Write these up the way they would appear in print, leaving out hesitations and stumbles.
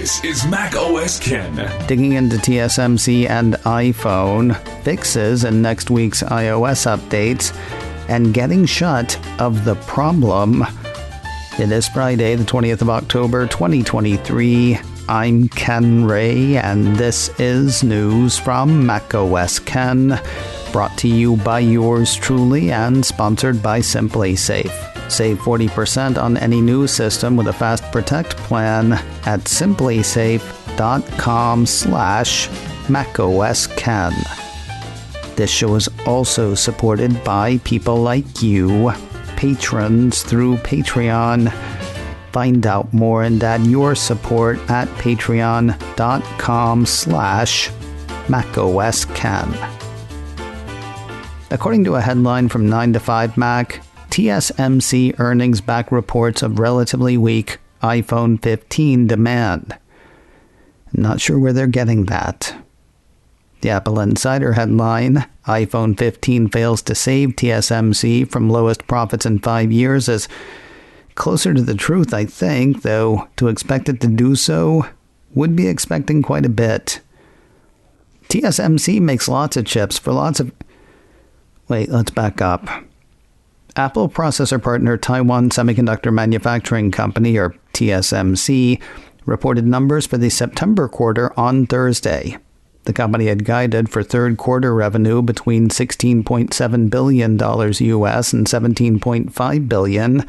This is Mac OS Ken. Digging into TSMC and iPhone, fixes in next week's iOS updates, and getting shut of the problem. It is Friday, the 20th of October, 2023. I'm Ken Ray, and this is news from Mac OS Ken, brought to you by yours truly and sponsored by Simply Safe. Save 40% on any new system with a Fast Protect plan at simplysafe.com/macOSKen. This show is also supported by people like you, patrons through Patreon. Find out more and add your support at patreon.com/macOSKen. According to a headline from 9 to 5 Mac, TSMC earnings back reports of relatively weak iPhone 15 demand. Not sure where they're getting that. The Apple Insider headline, iPhone 15 fails to save TSMC from lowest profits in 5 years, is closer to the truth, I think, though to expect it to do so would be expecting quite a bit. TSMC makes lots of chips for lots of... Wait, let's back up. Apple processor partner Taiwan Semiconductor Manufacturing Company, or TSMC, reported numbers for the September quarter on Thursday. The company had guided for third quarter revenue between $16.7 billion US and $17.5 billion.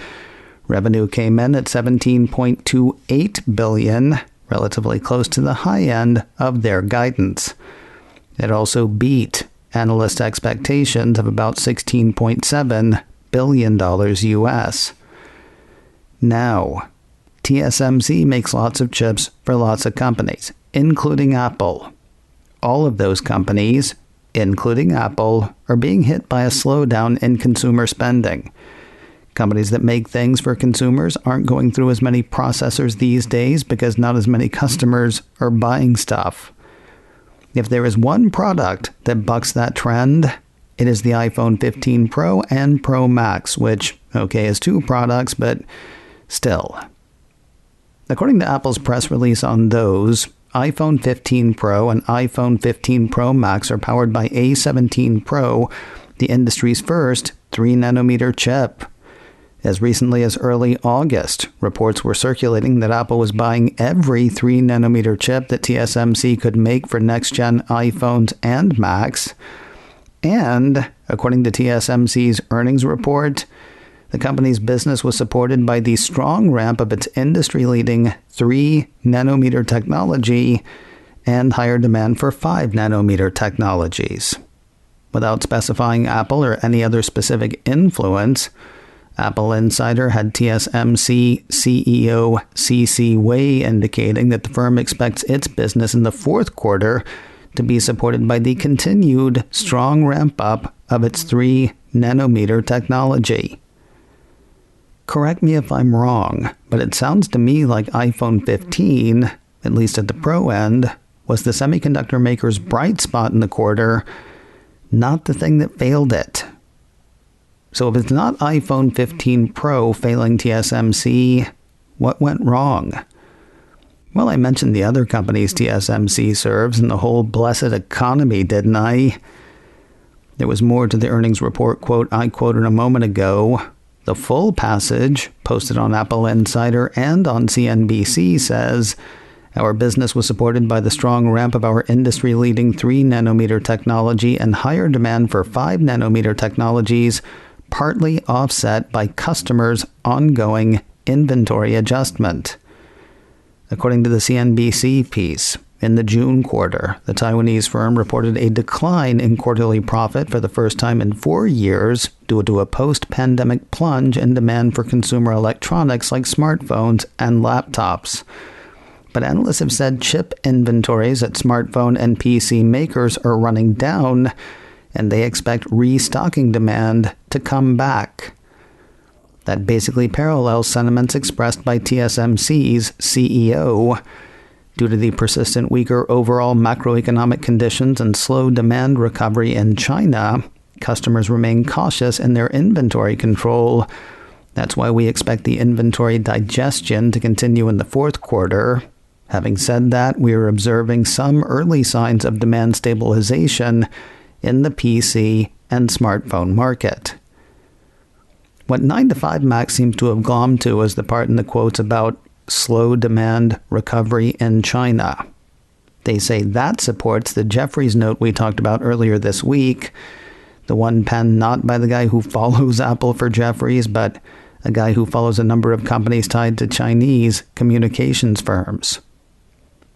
Revenue came in at $17.28 billion, relatively close to the high end of their guidance. It also beat analyst expectations of about $16.7 billion US. Now, TSMC makes lots of chips for lots of companies, including Apple. All of those companies, including Apple, are being hit by a slowdown in consumer spending. Companies that make things for consumers aren't going through as many processors these days because not as many customers are buying stuff. If there is one product that bucks that trend, it is the iPhone 15 Pro and Pro Max, which, okay, is two products, but still. According to Apple's press release on those, iPhone 15 Pro and iPhone 15 Pro Max are powered by A17 Pro, the industry's first 3nm chip. As recently as early August, reports were circulating that Apple was buying every 3nm chip that TSMC could make for next-gen iPhones and Macs. And, according to TSMC's earnings report, the company's business was supported by the strong ramp of its industry-leading 3nm technology and higher demand for 5nm technologies. Without specifying Apple or any other specific influence, Apple Insider had TSMC CEO C.C. Wei indicating that the firm expects its business in the fourth quarter to be supported by the continued strong ramp-up of its 3nm technology. Correct me if I'm wrong, but it sounds to me like iPhone 15, at least at the Pro end, was the semiconductor maker's bright spot in the quarter, not the thing that failed it. So if it's not iPhone 15 Pro failing TSMC, what went wrong? Well, I mentioned the other companies TSMC serves and the whole blessed economy, didn't I? There was more to the earnings report quote I quoted a moment ago. The full passage, posted on Apple Insider and on CNBC, says, our business was supported by the strong ramp of our industry-leading 3nm technology and higher demand for 5nm technologies, partly offset by customers' ongoing inventory adjustment. According to the CNBC piece, in the June quarter, the Taiwanese firm reported a decline in quarterly profit for the first time in 4 years due to a post-pandemic plunge in demand for consumer electronics like smartphones and laptops. But analysts have said chip inventories at smartphone and PC makers are running down, and they expect restocking demand to come back. That basically parallels sentiments expressed by TSMC's CEO. Due to the persistent weaker overall macroeconomic conditions and slow demand recovery in China, customers remain cautious in their inventory control. That's why we expect the inventory digestion to continue in the fourth quarter. Having said that, we are observing some early signs of demand stabilization in the PC and smartphone market. What 9 to 5 Mac seems to have glommed to is the part in the quotes about slow demand recovery in China. They say that supports the Jeffries note we talked about earlier this week, the one penned not by the guy who follows Apple for Jeffries, but a guy who follows a number of companies tied to Chinese communications firms.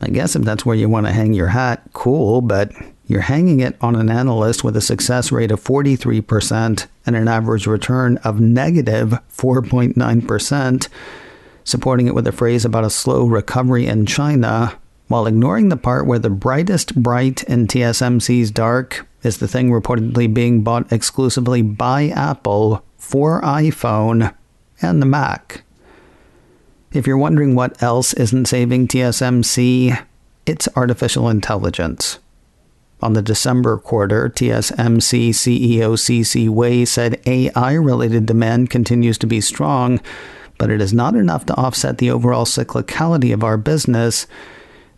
I guess if that's where you want to hang your hat, cool, but you're hanging it on an analyst with a success rate of 43% and an average return of negative 4.9%, supporting it with a phrase about a slow recovery in China, while ignoring the part where the brightest bright in TSMC's dark is the thing reportedly being bought exclusively by Apple for iPhone and the Mac. If you're wondering what else isn't saving TSMC, it's artificial intelligence. On the December quarter, TSMC CEO C.C. Wei said AI-related demand continues to be strong, but it is not enough to offset the overall cyclicality of our business,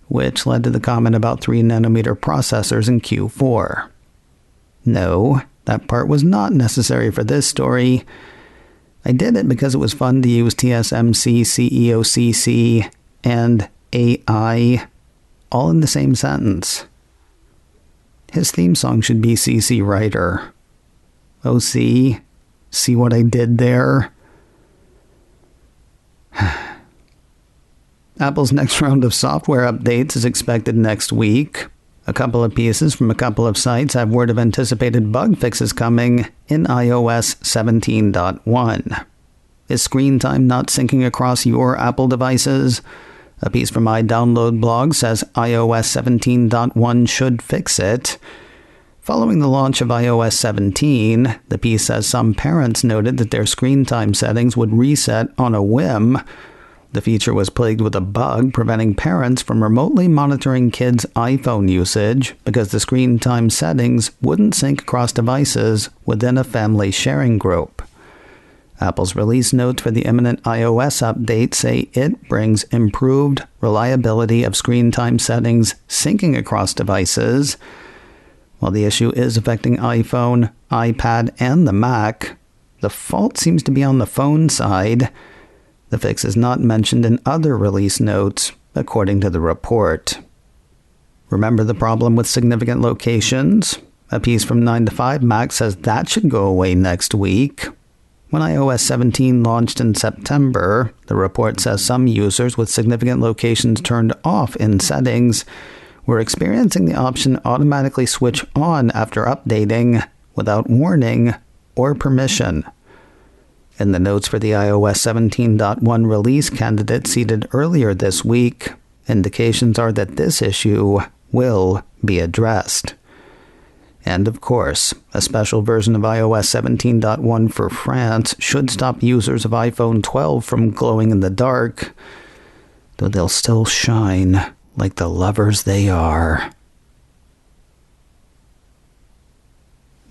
which led to the comment about 3nm processors in Q4. No, that part was not necessary for this story. I did it because it was fun to use TSMC CEO CC and AI all in the same sentence. His theme song should be CC Writer. Oh, see what I did there? Apple's next round of software updates is expected next week. A couple of pieces from a couple of sites have word of anticipated bug fixes coming in iOS 17.1. Is screen time not syncing across your Apple devices? A piece from iDownload blog says iOS 17.1 should fix it. Following the launch of iOS 17, the piece says some parents noted that their screen time settings would reset on a whim. The feature was plagued with a bug preventing parents from remotely monitoring kids' iPhone usage because the screen time settings wouldn't sync across devices within a family sharing group. Apple's release notes for the imminent iOS update say it brings improved reliability of screen time settings syncing across devices. While the issue is affecting iPhone, iPad, and the Mac, the fault seems to be on the phone side. The fix is not mentioned in other release notes, according to the report. Remember the problem with significant locations? A piece from 9 to 5 Mac says that should go away next week. When iOS 17 launched in September, the report says some users with significant locations turned off in settings were experiencing the option automatically switch on after updating without warning or permission. In the notes for the iOS 17.1 release candidate seeded earlier this week, indications are that this issue will be addressed. And of course, a special version of iOS 17.1 for France should stop users of iPhone 12 from glowing in the dark, though they'll still shine like the lovers they are.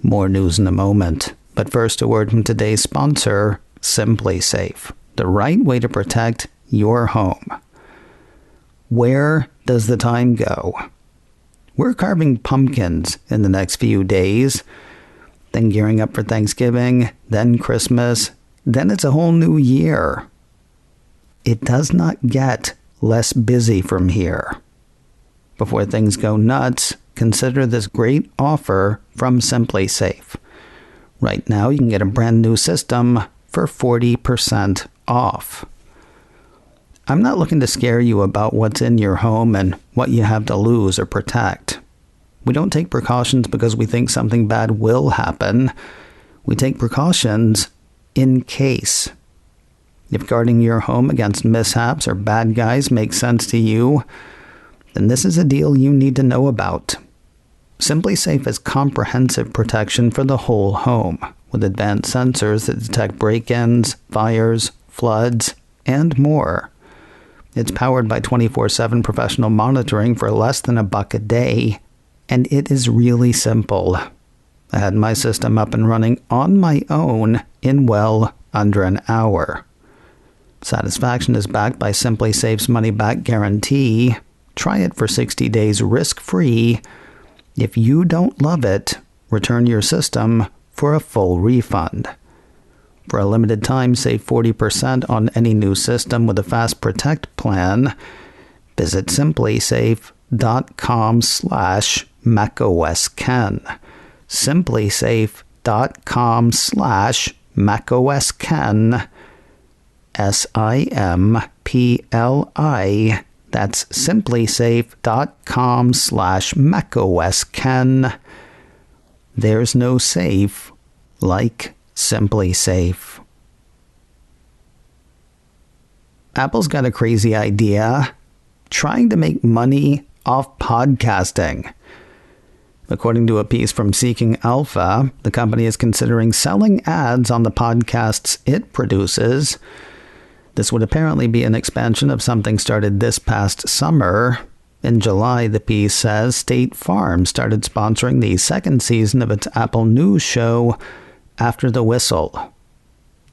More news in a moment. But first, a word from today's sponsor, Simply Safe, the right way to protect your home. Where does the time go? We're carving pumpkins in the next few days, then gearing up for Thanksgiving, then Christmas, then it's a whole new year. It does not get less busy from here. Before things go nuts, consider this great offer from Simply Safe. Right now, you can get a brand new system for 40% off. I'm not looking to scare you about what's in your home and what you have to lose or protect. We don't take precautions because we think something bad will happen. We take precautions in case. If guarding your home against mishaps or bad guys makes sense to you, then this is a deal you need to know about. Simply Safe has comprehensive protection for the whole home, with advanced sensors that detect break-ins, fires, floods, and more. It's powered by 24/7 professional monitoring for less than $1 a day, and it is really simple. I had my system up and running on my own in well under an hour. Satisfaction is backed by SimpliSafe's money-back guarantee. Try it for 60 days risk-free. If you don't love it, return your system for a full refund. For a limited time, save 40% on any new system with a Fast Protect plan. Visit simplysafe.com/macOSKen. simplysafe.com/macOSKen. SIMPLI. That's simplysafe.com/macOSKen. There's no safe like SimpliSafe. Apple's got a crazy idea, trying to make money off podcasting. According to a piece from Seeking Alpha, the company is considering selling ads on the podcasts it produces. This would apparently be an expansion of something started this past summer. In July, the piece says State Farm started sponsoring the second season of its Apple News show, After the Whistle.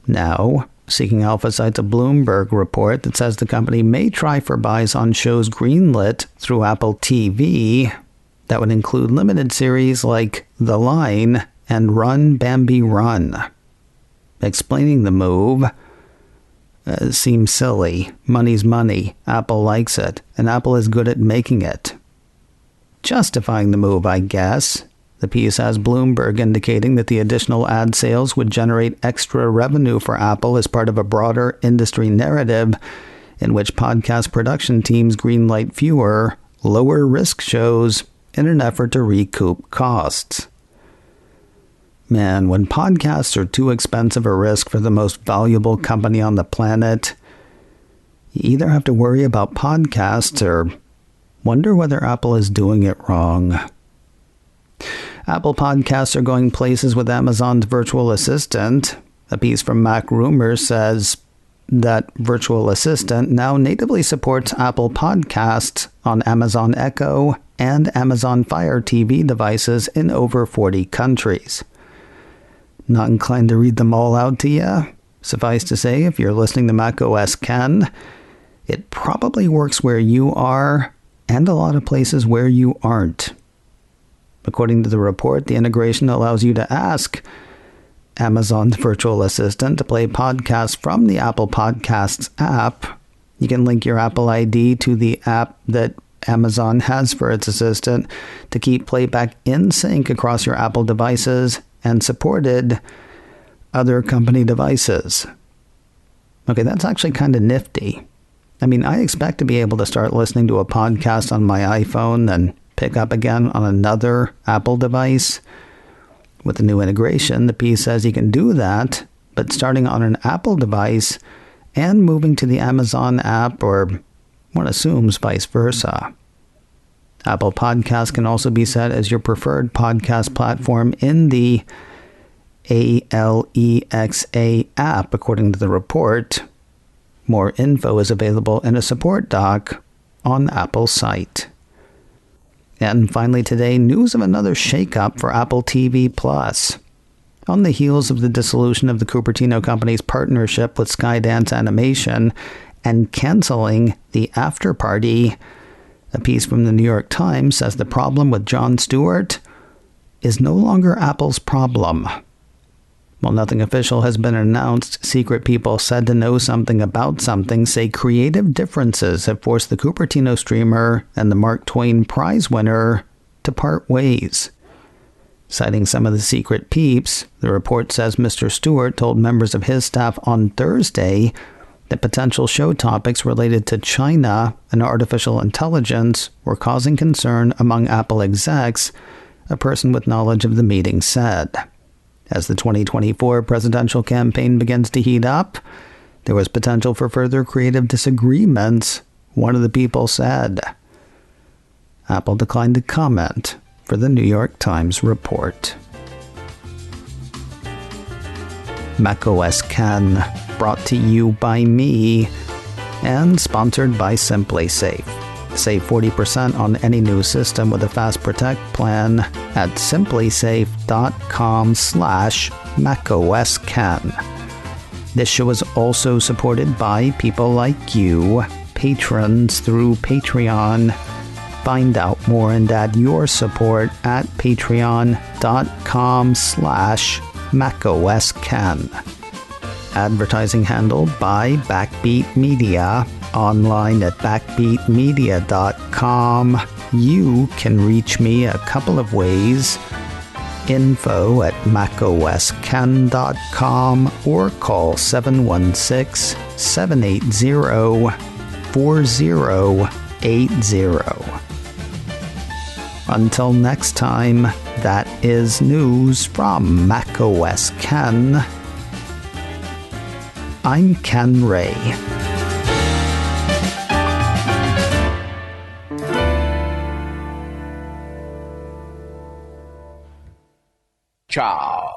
Now, Seeking Alpha cites a Bloomberg report that says the company may try for buys on shows greenlit through Apple TV. That would include limited series like The Line and Run, Bambi, Run. Explaining the move seems silly. Money's money. Apple likes it, and Apple is good at making it. Justifying the move, I guess. The piece has Bloomberg indicating that the additional ad sales would generate extra revenue for Apple as part of a broader industry narrative in which podcast production teams greenlight fewer, lower-risk shows in an effort to recoup costs. Man, when podcasts are too expensive a risk for the most valuable company on the planet, you either have to worry about podcasts or wonder whether Apple is doing it wrong. Apple Podcasts are going places with Amazon's virtual assistant. A piece from Mac Rumors says that virtual assistant now natively supports Apple Podcasts on Amazon Echo and Amazon Fire TV devices in over 40 countries. Not inclined to read them all out to you? Suffice to say, if you're listening to macOS Ken, it probably works where you are and a lot of places where you aren't. According to the report, the integration allows you to ask Amazon's virtual assistant to play podcasts from the Apple Podcasts app. You can link your Apple ID to the app that Amazon has for its assistant to keep playback in sync across your Apple devices and supported other company devices. Okay, that's actually kind of nifty. I mean, I expect to be able to start listening to a podcast on my iPhone and pick up again on another Apple device. With the new integration, the piece says you can do that, but starting on an Apple device and moving to the Amazon app, or one assumes vice versa. Apple Podcasts can also be set as your preferred podcast platform in the Alexa app, according to the report. More info is available in a support doc on Apple's site. And finally today, news of another shakeup for Apple TV+. On the heels of the dissolution of the Cupertino Company's partnership with Skydance Animation and canceling the After Party, a piece from the New York Times says the problem with Jon Stewart is no longer Apple's problem. While nothing official has been announced, secret people said to know something about something say creative differences have forced the Cupertino streamer and the Mark Twain Prize winner to part ways. Citing some of the secret peeps, the report says Mr. Stewart told members of his staff on Thursday that potential show topics related to China and artificial intelligence were causing concern among Apple execs, a person with knowledge of the meeting said. As the 2024 presidential campaign begins to heat up, there was potential for further creative disagreements, one of the people said. Apple declined to comment for the New York Times report. macOS Ken, brought to you by me and sponsored by SimpliSafe. Save 40% on any new system with a Fast Protect plan at simplysafe.com/macOSKen. This show is also supported by people like you, patrons through Patreon. Find out more and add your support at patreon.com/MacOSKen. Advertising handled by Backbeat Media. Online at backbeatmedia.com. You can reach me a couple of ways. info@macosken.com or call 716-780-4080. Until next time, that is news from macOS Ken. I'm Ken Ray. Ciao.